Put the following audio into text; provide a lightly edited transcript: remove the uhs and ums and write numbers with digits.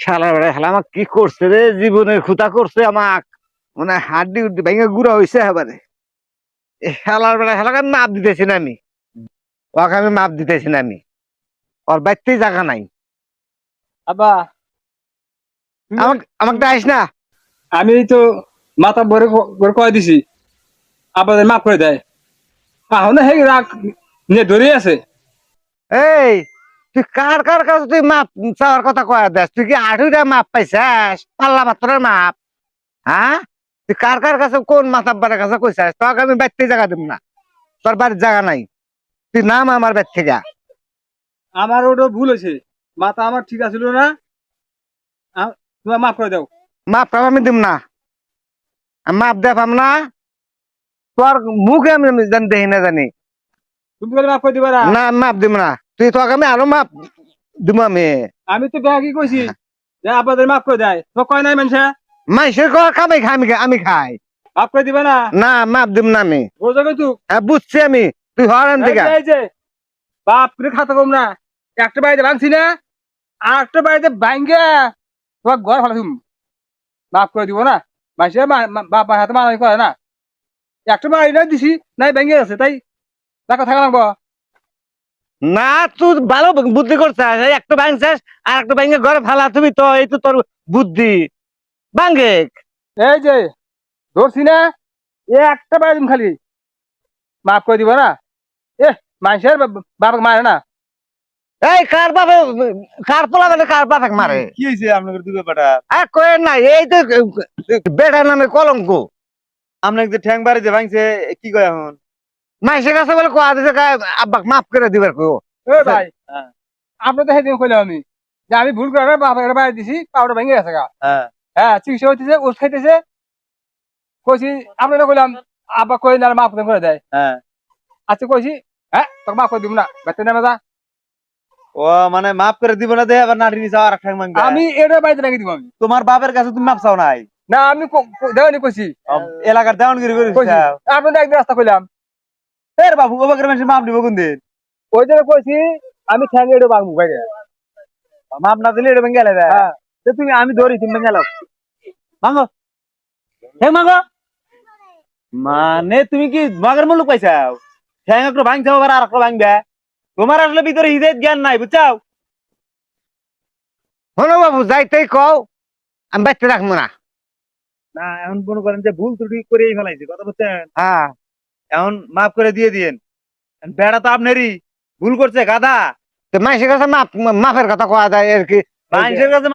শালা বেড়া শালা আমাকে কি করছে রে, জীবনের খুঁতা করছে আমাক, মানে হাড্ডি উড্ডি ভেঙে গুড়া হয়েছে এবারে। শালার বেড়া শালাকে আমি মাপ দিতেছি না, আমি ওকে আমি মাপ দিতেছি না, আমি ওর বাড়িতেই জায়গা নাই। আব্বা তুমি আমাকে আমাকে ডাইস না। আমি তো মাথা ভরে ভরে কয়ে দিছি আব্বাদের মাফ করে দেয় এখন হে রাগ নিয়ে ধরে আছে। এই তুই কার কার কাছে তুই মাপ চাওয়ার কথা কয়া দেস? তুই কি আঠুইটা মাপ পাইছাস? পাল্লা পাত্রের মাপ? হ্যাঁ, তুই কার কার কাছে কোন মাতাব্বারের কাছে কইছাস তোকে আমি বাড়িতে জায়গা দিব না? তোর বাড়ির জায়গা নাই, তুই নাম আমার বাড়ি থেকে। আমার ওটা ভুল হয়েছে, মাথা আমার ঠিক আছিল না, তোমার মাফ করে দাও। মাপ টাপ আমি দিব না, আমি মাপ দেখাম না। তোর মুখে আমি জানি দেখি না জানি তুমি বলে মাফ করে দিবা না? না, মাপ দিব না। তুই তোকে আমি আরো মাপ দিব। আমি তো বেয়া কি কইছি যে আব্বাদের মাফ করে দেয়, তো কয় নাই মানুষে মানুষের খাই খাই আমি খাই মাফ করে দিবা না? না, মাপ দিব না আমি। বোঝা কিন্তু বুঝছি আমি, তুই হরান থেকে। এই যে বাপ করে খাতা কম না, একটা বাড়িতে ভাঙছি না আর একটা বাড়িতে ভাঙ্গে তোমার ঘর ভালো তুমি মাফ করে দিব না? মানুষে বাপ মা হাতে মারামারি করে না, একটা বাড়ি না দিছি নাই ভেঙে গেছে তাই টাকা থাকা লাগবো। না, তুই ভালো বুদ্ধি করছিস, একটা ভাঙছিস আর একটা ভাঙে ঘরে ফালা, তুমি তো এই তো তোর বুদ্ধি ভাঙ্গে। এই যে ধরছি না, একটা বাড়ি দিন খালি মাফ করে দিব না? এ মানুষের বাবাকে মারে না। এই কার বাপে, কার পোলা মানে কার বাপে মারে? কি হয়েছে আপনাদের দুই বেটা? কয়েন না, এই তো বেটার নামে কলঙ্ক। আপনাকে যে ঠ্যাং বাড়িতে ভাঙছে কি কয় এখন? মাইসের কাছে বলে কোয়া দিছে আব্বাক মাফ করে দিবার কো। এ ভাই আপনার তো সেদিন কইলাম আমি যে আমি ভুল করে বাবার বাড়ি দিছি পাউডার ভেঙে গেছে গা। হ্যাঁ হ্যাঁ চিকিৎসা হইতেছে ওষুধ খাইতেছে, কইছি আপনারা কইলাম আব্বা কই না মাফ করে দেয়। হ্যাঁ। আচ্ছা কইছি হ্যাঁ তোকে মাফ করে দিব না, বেতন নেমে যা। ও মানে মাফ করে দিব না, দে আবার নাটি নিছে আর ঠ্যাং ভাঙবে। আমি এটা বাড়িতে ভেঙে দিব আমি। তোমার বাপের কাছে তুমি মাপ চাও নাই? না আমি দেওয়ানি কইছি, এলাকার দেওয়ানগিরি করিস? কইছি আপনাদের একদিন রাস্তা কইলাম এর বাবু ওবাকের মানুষ মাপ দিব কোন দিন? ওই জন্য কইছি আমি ঠ্যাং এটা ভাঙবো বাইরে। মাপ না দিলে এটা ভেঙে গেলে দেয়। হ্যাঁ তো তুমি আমি ধরি তুমি ভেঙে গেলাও ভাঙো, ঠ্যাং ভাঙো। মানে তুমি কি মগের মুলুক পাইছাও? ঠ্যাং একটু ভাঙছে আবার আর একটা ভাঙবে। তোমার আসলে ভিতরে হিদায়ত জ্ঞান নাই, বুঝছাও? হলো বাবু যাইতেই কও, আমি বাড়িতে রাখবো না। না এখন মনে করেন যে ভুল ত্রুটি করেই ফেলাইছে, কথা বুঝছেন? হ্যাঁ, এখন মাফ করে দিয়ে দিয়েন। বেড়া তো আপনারই ভুল করছে গাধা। তো মাইসের কাছে মাফের কথা কোয়া যায় আর কি? মানুষের কাছে